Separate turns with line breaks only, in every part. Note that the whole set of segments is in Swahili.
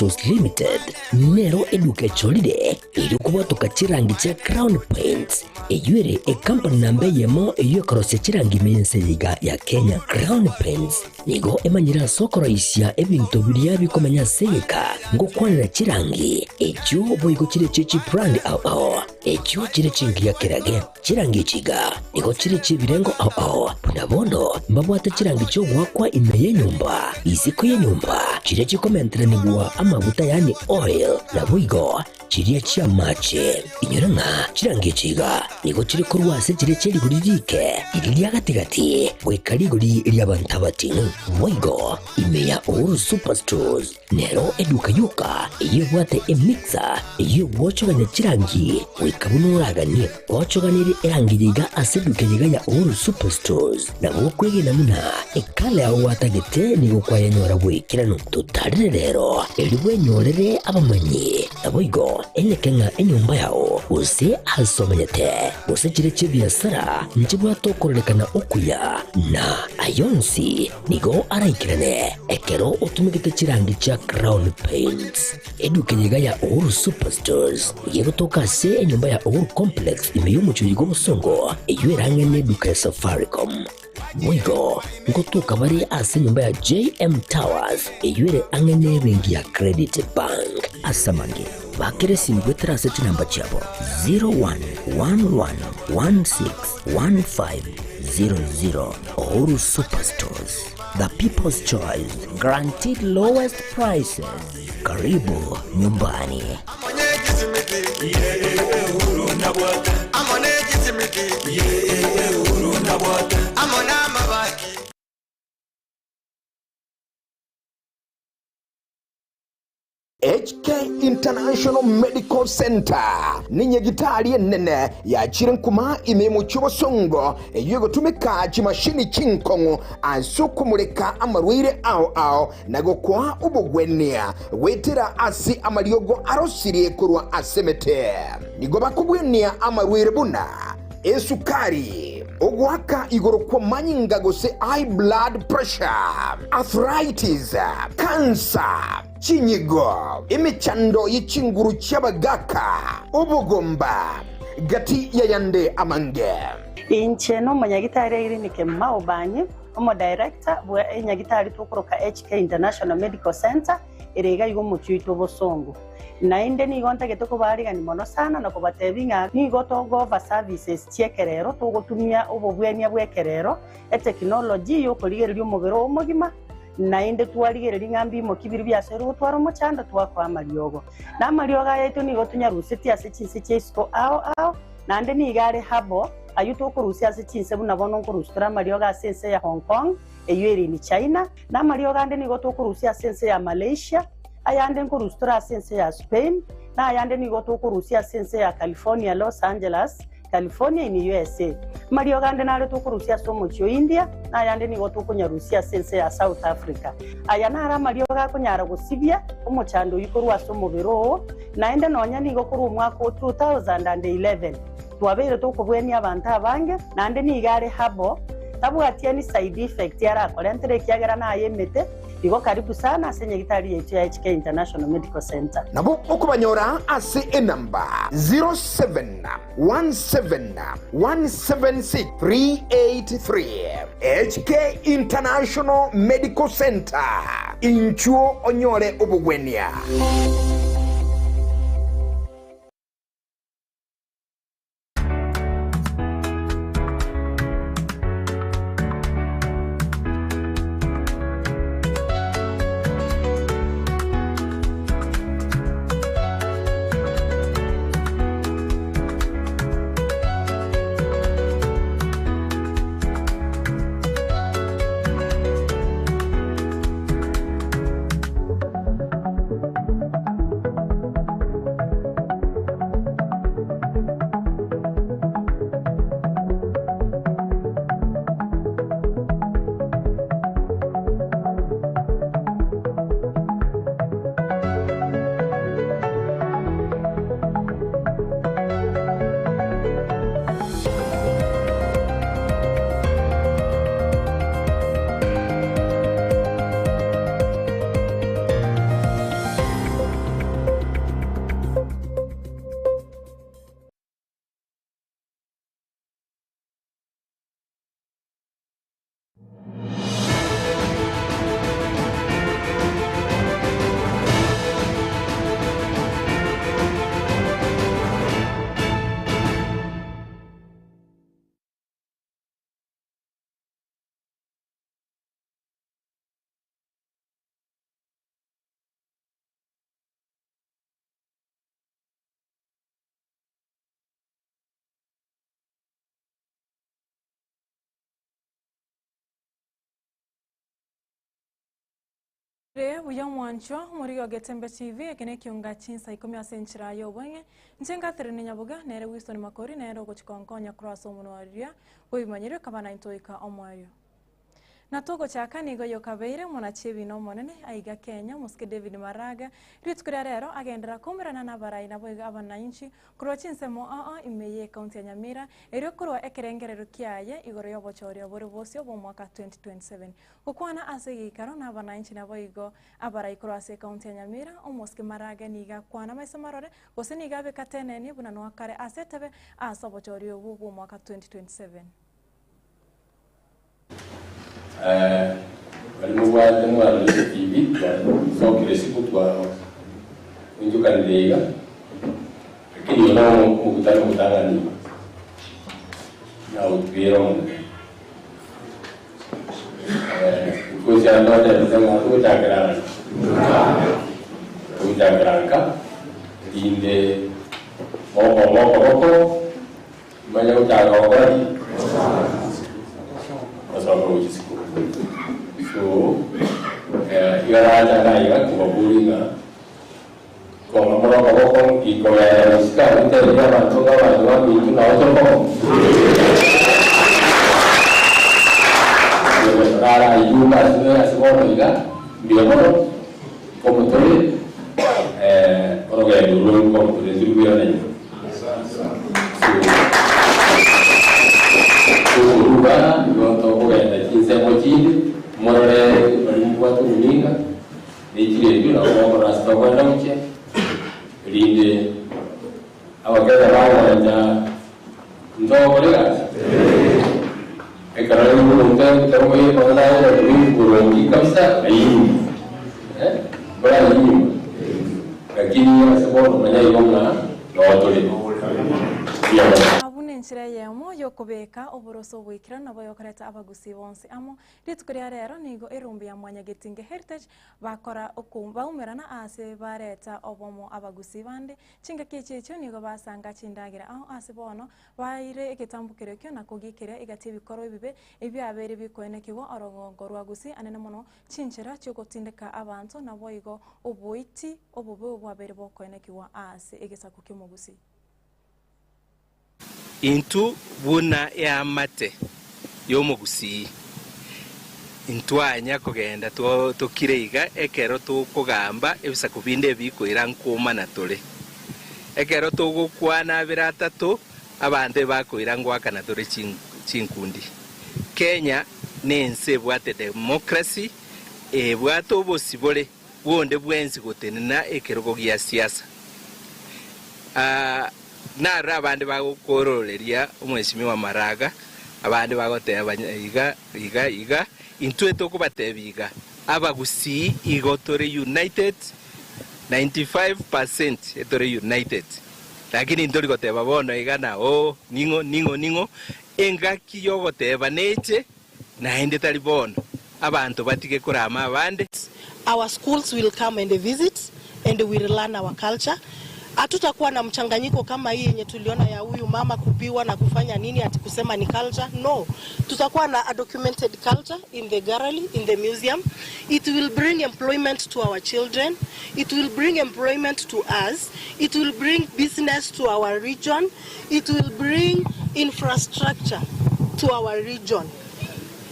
Stores Limited nero eduka cholide ili kubwatuka chirangi cha Crown Paints eyuere company nambe yemo eyokorosya chirangi mense yiga ya Kenya. Crown Paints nigo emanyira sokoraisya ebintu biria bikomanya seka ngo kwanira chirangi ekyo boigo chire chichi brand ao ekyo chire chingia kirage chirangi chiga nigo chire chibirengo ao bondo mbabwata chirangi cyo gwakwa ime yenyumba isiko yenyumba chire chikomentera nigwa amavuta yani oil na boigo chiriya chia mache inyoranga chirangi chiga nigo chiri kurwase chire chiri guririke iriya gatigati wekari guri iriya bantabati boigo imeya Uhuru Superstores nero eduka yuka iyo bwate emixer iyo wochoganya chirangi wekabunuragani wochoganiri erangi yiga aseduke yiga ya Uhuru Superstores na wokwege namuna ekale aho watagete nigo kwa yanyora wekirano tutarire rero eliwe nyorere abamanyi na boigo enyekenga enyumba yao use asomanyete use chire chibiasara nchibwa tokorelekana okuya na ayonsi nigo araikirane ekero utumikite chirangi cha Crown Paints eduke yiga ya Uhuru Superstores yego tokase enyumba ya Uhuru Complex imeyumucho yigo musongo eyuerange neduka ya Safaricom Mwigo ngotuka bari ase nyumba ya JM Towers eyuere angene bengi ya Credit Bank asamange bakere simbwetera seti namba chabo 0111161500 Uhuru Superstores, the people's choice, guaranteed lowest prices. Karibu nyumbani.
HK International Medical Center ni nyegitari nene ya chirenkuma ime mu cyobosongo yego tumeka chimashini chinkongo ansukumureka amarwire ao nago kwa ubugwenia wetera asi amaryogo arosiriye kurwa asemete nigo bakugwenia amarwire buna esukari ogwaka igoro kwa manyinga gose high blood pressure arthritis cancer chinyigo imichando yichinguru cyabagaka ubugomba gati yayande amange
inche no manyagitari irinike maubanye omo director bwa enyagitari tukoroka HK International Medical Center erega yigo mucyito bosongo nainde ni gonta getoko bari gani mono sana na kubatebinga ni gotogo over services chekerero tugotumia ububwenia bwekerero technology yo kurigerera umubero omugima nainde twarigerera ingambi mo kibiri byasero gutwara umucanda twakwa amaryogo na amaryoga yetu ni gotunya ruseti ase chinse chesko ao nande ni igare habo ayuto kurusi ase chinse bunabono kurustra amaryoga asense ya Hong Kong eyeri ni China na amaryoga ande ni goto kurusi asense ya Malaysia ayande kurustra asense ya Spain na ayande ni goto kurusi asense ya California Los Angeles California in USA maryoga ande nare to kurusi asomo cyo India na ayande ni goto kunyarusi asense ya South Africa ayana ara maryoga kunyara gusibya umucando yikorwa asomo bero na ende nonya ni gokuru umwaka 2011 twabere to kubweni abantu abange nande ni igare habo tabwatia ni side effect yara kolentere kyagera na ayemete igo karibu sana asenye gitari yetu ya HK International Medical Center
nabo okubanyora ase enamba 0717176383 HK International Medical Center inchuo onyore obugwenia.
Buya mwancho murigo Getembe TV ekene kiunga chinsa ikomi asenchira yobonge njenga terene nyabuga nere Winston Makori nere gochikonkonya cross omunwaria oyimanyire kabana intoika omwayo Natogo chaka nigo yokabeire munachebi no monene aiga Kenya muske David Maraga ritukira rero agendera kumirana na barai na boiga abananchi kurwa chinsemo imeye county ya Nyamira ero kurwa ekerengerero kiaye igoro yobochorio bore bosio bo mwaka 2027 ukwana asegikaro na abananchi na boigo abarai kurwa se county ya Nyamira omuske Maraga niga kwana maisomarore gose niga bekateneni buna no akare asetebe asobochorio bo mwaka 2027
barimo bwatangwa TV so kiresi kutwa unjuka ndega lakini yona mukutano mutangani na utwiro kuzi andoda ndanga utagranga inde moko manya utagranga so igara naiga kubaburinga koma moro ikoya ska nte ya bantu ngaba bintu na otoko rara yuka sura siboro iga biamo como tole oroga dulu como de distribuir na Uruba, yoto kuenda kinse mochini, morore watu uninga, nijire bila kwa rasta kwenda mche, linde awakeza bawa na ndogolega. Ekara yuko ndio kama yeye kwa nao ni kurongi kabisa ayi. Bora yini. Lakini sababu mwenye yona na watu leo.
Nchira yemo yokobeka oboroso bwikira nabo yokareta abagusi bonse amo ritukuri rero nigo erumbi ya mwanya Getinge Heritage bakora okumba umerana ase bareta obomo abagusi bande chinga kichicho nigo basanga chindagira aho ase bono baire ekitambukire kyo nakogikire igati bikoro bibe ebyabere bikoenekibwa orogongo rwagusi anene mono chinchira cyokotindeka abantu nabo igo obuiti obube bwabere bokoenekibwa ase egesako kyomugusi
Intu buna ya mate yomugusi intwanya kugenda to kireiga ekero to kugamba ebisako binde bikoira nkoma na tole ekero to gukwana biratatu abande bakoira ngwaka na tole chinkundi Kenya nense bwate democracy bwato bosibole bonde bwenzi gotenena ekero gogia siasa na rabande bagukororeria umweshimiwa Maraga abande bagoteba iga intweto kubatebiga abagusi igotore united 95% etore united lakini ndori goteba bono igana ningo engaki yo goteba neche na ende tali bono abantu batige kurama abande.
Our schools will come and visit and we will learn our culture. Hatutakuwa na mchanganyiko kama hii yenye tuliona ya huyu mama kubiwa na kufanya nini ati kusema ni culture. No, tutakuwa na a documented culture in the gallery, in the museum. It will bring employment to our children. It will bring employment to us. It will bring business to our region. It will bring infrastructure to our region.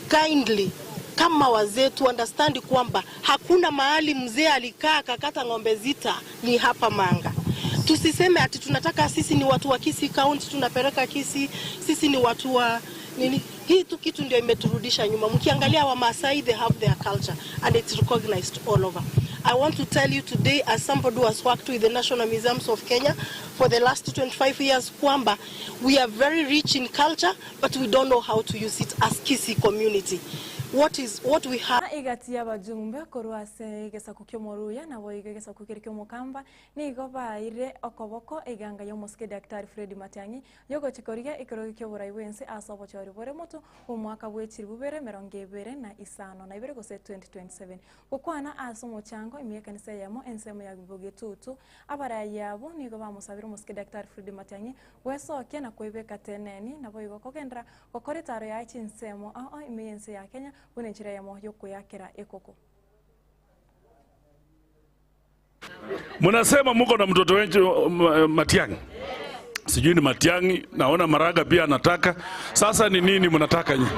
Kindly, kama wazee tu understand kwamba hakuna mahali mzee alikaa akakata ng'ombe zita ni hapa Manga. Tusiseme ati tunataka sisi ni watu wa Kisii County tunapeleka Kisii, sisi ni watu wa nini. Hii tu kitu ndio imeturudisha nyuma. Mkiangalia wa Maasai, they have their culture and it's recognized all over. I want to tell you today, as somebody who has worked with the National Museums of Kenya for the last 25 years, kwamba we are very rich in culture, but we don't know how to use it as Kisii community. What we have
igati y'abajumbe korwase igesa kukyomoruya nabo igesa kukirikyo mukamba nigo baire okoboko iganga yo muske Dr. Fred Matiang'i yogo chikoriga ikoro kyo burai wense asobo cyori bore moto umwaka bwekiri bubere 2025 na ibere gose 2027 ukwana asomo chango imyeka nise yamo ensemo ya biboge tutu abarayi yabo nigo bamusabira muske Dr. Fred Matiang'i wesoke na kwebeka teneni nabo igo kogendra kokoritaro ya chinsemo imeyense ya Kenya bunenchira ya moyo kuyakera ekoko
Mnasema mko na mtoto wenyu Matiang'i. Sijui ni Matiang'i, naona Maraga pia anataka. Sasa ni nini mnataka nyinyi?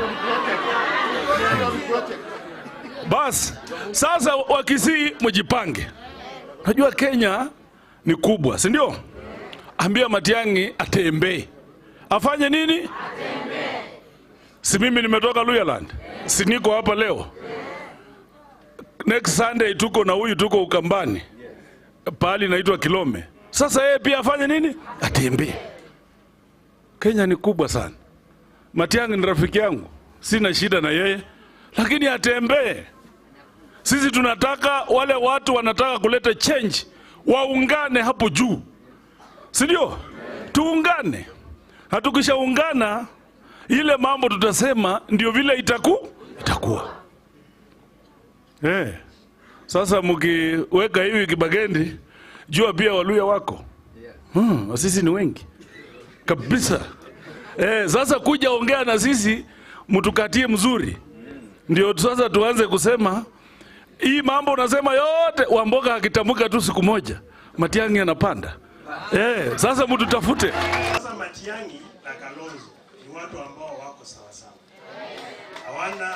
Bas, sasa Wakisii mjipange. Najua Kenya ni kubwa, si ndio? Ambia Matiang'i atembee. Afanye nini? Atembee. Si mimi nimetoka Luyaland. Si niko hapa leo. Next Sunday tuko na huyu, tuko Ukambani. Pahali inaitwa Kilome. Sasa yeye pia afanye nini? Atembee. Kenya ni kubwa sana. Matiang'i ni rafiki yangu. Sina shida na yeye. Lakini atembee. Sisi tunataka wale watu wanataka kuleta change waungane hapo juu. Si ndio? Tuungane. Hatukishaungana ile mambo tutasema ndio vile itakuwa. Sasa mkiweka hivi Kibagendi, jua pia Waluya wako. Sisi ni wengi kabisa. Sasa kuja ongea na sisi mtukatie mzuri. Ndio sasa tuanze kusema hii mambo unasema yote Wamboga akitambuka tu siku moja Matiang'i anapanda. Sasa mtutafute.
Sasa Matiang'i na Kalonzo ni watu ambao wako sawa sawa. Hawana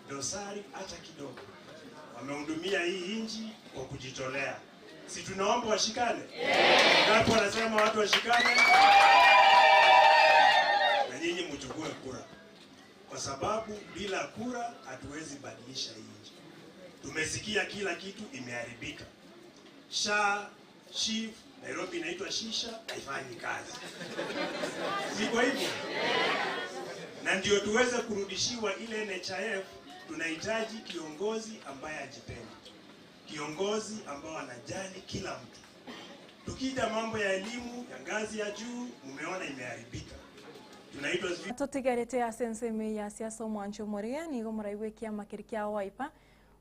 dosari hata kidogo. Wamehudumia hii nchi kwa kujitolea. Si tunaomba washikane? Watu wanasema watu washikane. Na nyinyi mchukue kura. Kwa sababu bila kura hatuwezi badilisha hii nchi. Tumesikia kila kitu imeharibika. SHIF, Nairobi inaitwa shisha, haifanyi kazi. Siko hivyo? Na ndio tuweze kurudishiwa ile NHIF, tunahitaji kiongozi ambaye ajipendi. Kiongozi ambao anajali kila mtu. Tukija mambo ya elimu ya ngazi ya juu, mumeona imeharibika. Tunaitwa
Totigarete asenseme ya siasa Mwancho Moria nigo muraiwe kiama kirikia Wiper.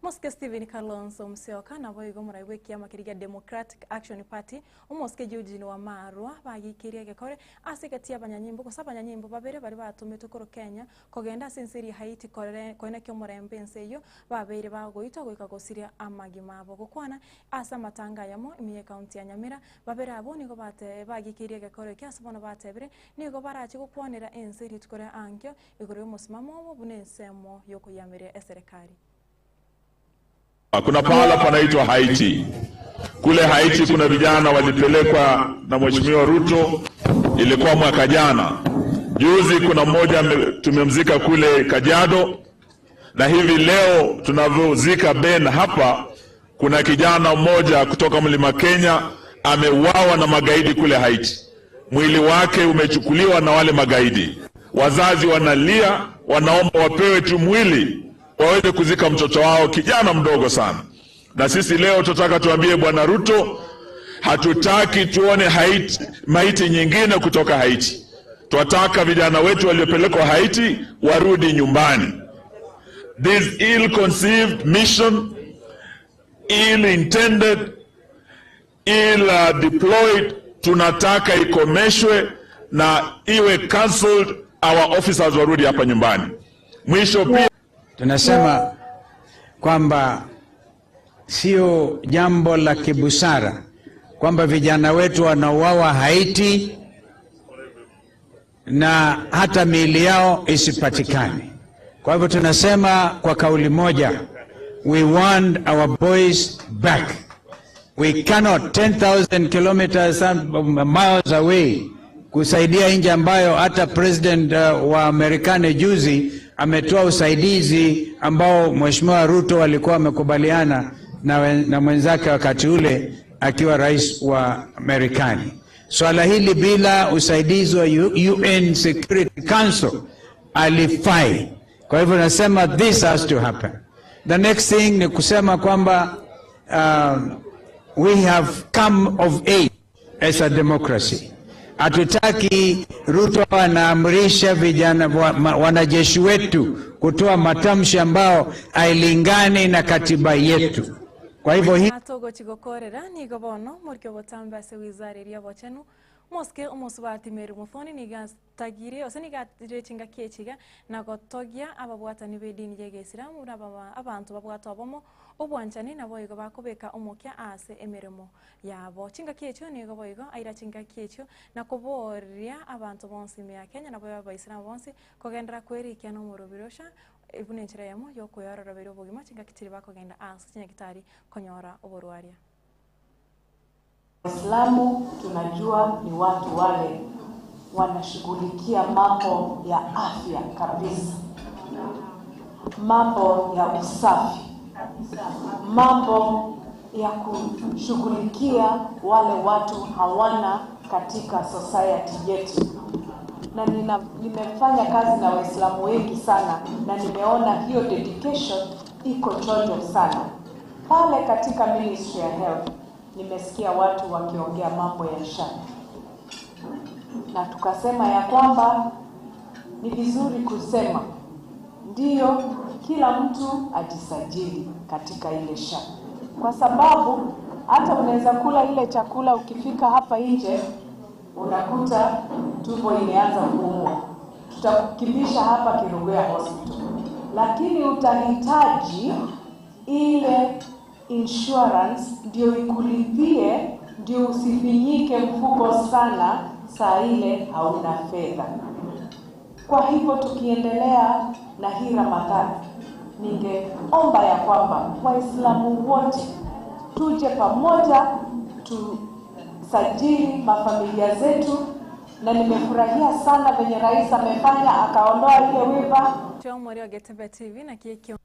Moske Stephen Kalonzo Musyoka nabo igo muraiwe kiama kirikia Democratic Action Party umoske Eugene Wamalwa bagikiria gekore asegatia abanyanyimbo kusaba abanyanyimbo babere bari batumite koro Kenya kogenda senseri Haiti koena kyo murembe nseyo babere bagoita goika gosiria amagima abo gukwana asa matanga yamo imiye county ya Nyamira babere abo nigo bate bagikiria gekore kyasabona batebere nigo barachi gukwanira enseri tukore ankyo igoro musimamo bunensemo yoko yamire eserikali.
Kuna pahala panaitwa Haiti. Kule Haiti kuna vijana walipelekwa na Mheshimiwa Ruto, ilikuwa mwaka jana. Juzi kuna mmoja tumemzika kule Kajiado, na hivi leo tunavyozika Ben hapa, kuna kijana mmoja kutoka Mlima Kenya ameuawa na magaidi kule Haiti. Mwili wake umechukuliwa na wale magaidi. Wazazi wanalia, wanaomba wapewe tu mwili waweze kuzika mtoto wao, kijana mdogo sana. Na sisi leo tunataka tuambie Bwana Ruto, hatutaki tuone maiti nyingine kutoka Haiti. Tunataka vijana wetu waliopelekwa Haiti warudi nyumbani. This ill-conceived mission, ill-intended, ill-deployed, tunataka ikomeshwe na iwe cancelled. Our officers warudi hapa nyumbani. Mwisho pia
tunasema kwamba sio jambo la kibusara kwamba vijana wetu wanauawa Haiti na hata miili yao isipatikane. Kwa hivyo tunasema kwa kauli moja, we want our boys back. We cannot 10,000 kilometers miles away kusaidia nchi ambayo hata president wa Marekani juzi ametoa usaidizi ambao Mheshimiwa Ruto alikuwa amekubaliana na mwenzake wakati ule akiwa rais wa Marekani. Swala hili bila usaidizi wa UN Security Council alifai. Kwa hivyo nasema this has to happen. The next thing ni kusema kwamba we have come of age as a democracy. Hatutaki Ruto anaamrisha vijana wanajeshi wetu kutoa matamshi ambao hailingani na katiba yetu. Kwa hivyo
atogo chigokorera ni gobono murkyo botamba se wizara ya bochenu moske omosubati meru muthoni nigatagire ose nigatire kechiga na gotogia ababwatani bedini yegesiramu abantu babwata obomo obwanchani nabo igo bakobeka omokia ase emeremo yabo chinga kecho nigo boigo aira chinga kecho na kuboria abantu bonsi ya Kenya nabo abaisiramu bonsi kogendera kwerikia no morobirosha ibune nchira yamo yoko yarorobero bogima chinga kitiri bakogenda ase chinya kitari konyora oborwaria.
Waislamu tunajua ni watu wale wanashughulikia mambo ya afya kabisa, mambo ya usafi, mambo ya kushughulikia wale watu hawana katika society yetu. Na nimefanya kazi na Waislamu wengi sana na nimeona hiyo dedication iko chonjo sana. Pale katika Ministry ya Health nimesikia watu wakiongea mambo ya SHA. Na tukasema ya kwamba ni vizuri kusema ndio kila mtu ajisajili katika ile SHA. Kwa sababu hata unaweza kula ile chakula ukifika hapa nje unakuta tumbo imeanza kuumwa. Tutakukimbisha hapa Kirugea Hospital. Lakini utahitaji ile insurance ndio ikulipie, ndio usifinyike mfuko sana saa ile hauna fedha. Kwa hivyo tukiendelea na hii Ramadhani, ningeomba ya kwamba Waislamu wote tuje pamoja tusajili mafamilia zetu, na nimefurahia sana venye rais amefanya akaondoa ile wiva.
Chomori Ogetembe TV na kiekio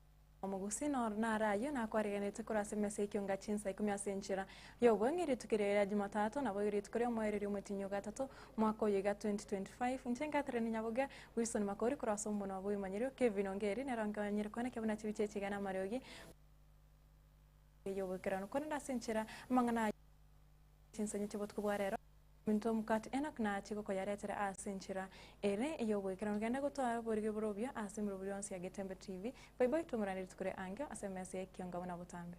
Mugusi na rayo na kwariganite kurase meseki onga chinsa ikumya senchira yo bwengiri tukirera Jumatatu na bwiri tukorera mwereri umutinyo gatatu mwaka oyega 2025 nchenga treni nyaboga Wilson Makori kurase umuntu wabuye manyiro Kevin Ongeri neranganyira kone Kevin Chibiche kigana mariogi yo bwekirano kone ndasenchira mangana chinsa nyicho tukubwarero Minto mukati enak na chiko ko yaretera asenchira ere iyo bwekirano genda gutwara borige borobya asimro buryonsi ya Getembe TV bye bye tumurani tukure angyo SMS ekionga bona butambe.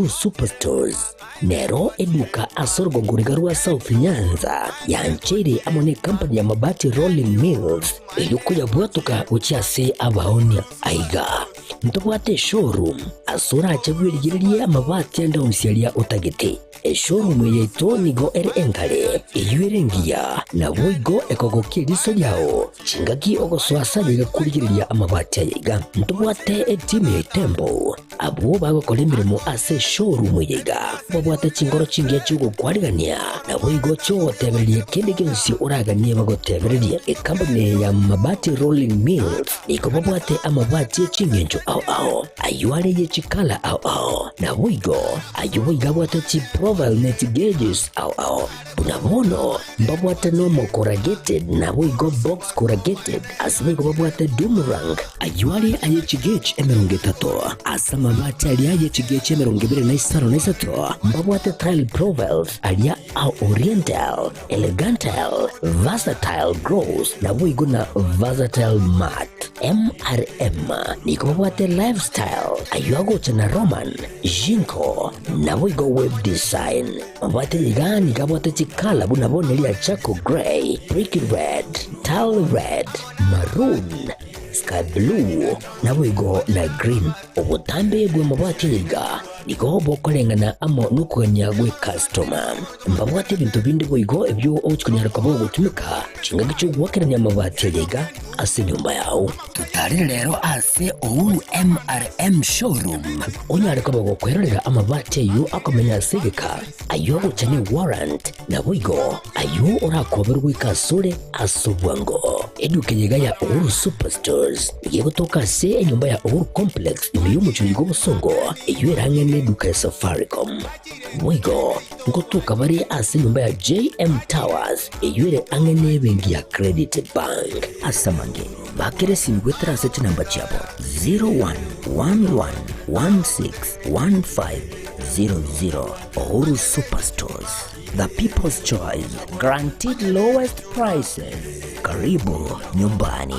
Superstores nero eduka asorgo ngurigarua South Nyanza yanchiri amone company ya mabati Rolling Mills ilikuya bwatuka uchiase abaonia aiga ntubwate showroom asura achagwirigirie amabati anda unsialia utagete showroom yeto nigo ere engale iyuerengia na boigo ekogokie liso yao chingaki ogoswasa ligakurigiria amabati aiga ntubwate team ya Tembo abo bagokora imirimo ase showroom yiga babwata chingoro chingia chugo kwarigania na boigo cho teberie kende gensi uraganie bagoteberie company ya mabati Rolling Mills iko babwate amabati chingenjo au ayuare ye chikala au na boigo ayuiga bwata chi profile net gauges au bunabono babwata no corrugated na boigo box corrugated asbigo babwata Dumarang ayuare aye chigage emerunge tato asama mabati alia ye chigage emerunge bire na isaro na isato babwata tile profiles alia au oriental elegantal versatile gross na boigo na versatile mat MRM niko babwate lifestyle ayuago chana Roman Jinko na boigo web design babwate ligani kabwate chikala bunabone lia chako gray brick red tile red maroon sky blue na boigo na green obutambe bwe mabwate liga niko bokolengana amo nukanya gwe customer mbabwate bintu bindi boigo ebyo ochikunyara kwabo gutumika chinga gicho gwakeranya mabati liga ase nyumba yao tutari lero ase MRM showroom onyare ko bagokwerera amabati yo akomenya segeka ayo guchane warrant na boigo ayo orakoberwa ikasure asubwango edukenyega ya Superstores yego toka se nyumba ya complex imiyumucho yigo busongo iyo erangene duka ya Safaricom boigo ngotuka bari ase nyumba ya JM Towers eyure angene bengi ya Credit Bank asamange bakere singwetera ase namba chabo 0111161500 Uhuru Superstores, the people's choice, guaranteed lowest prices. Karibu nyumbani.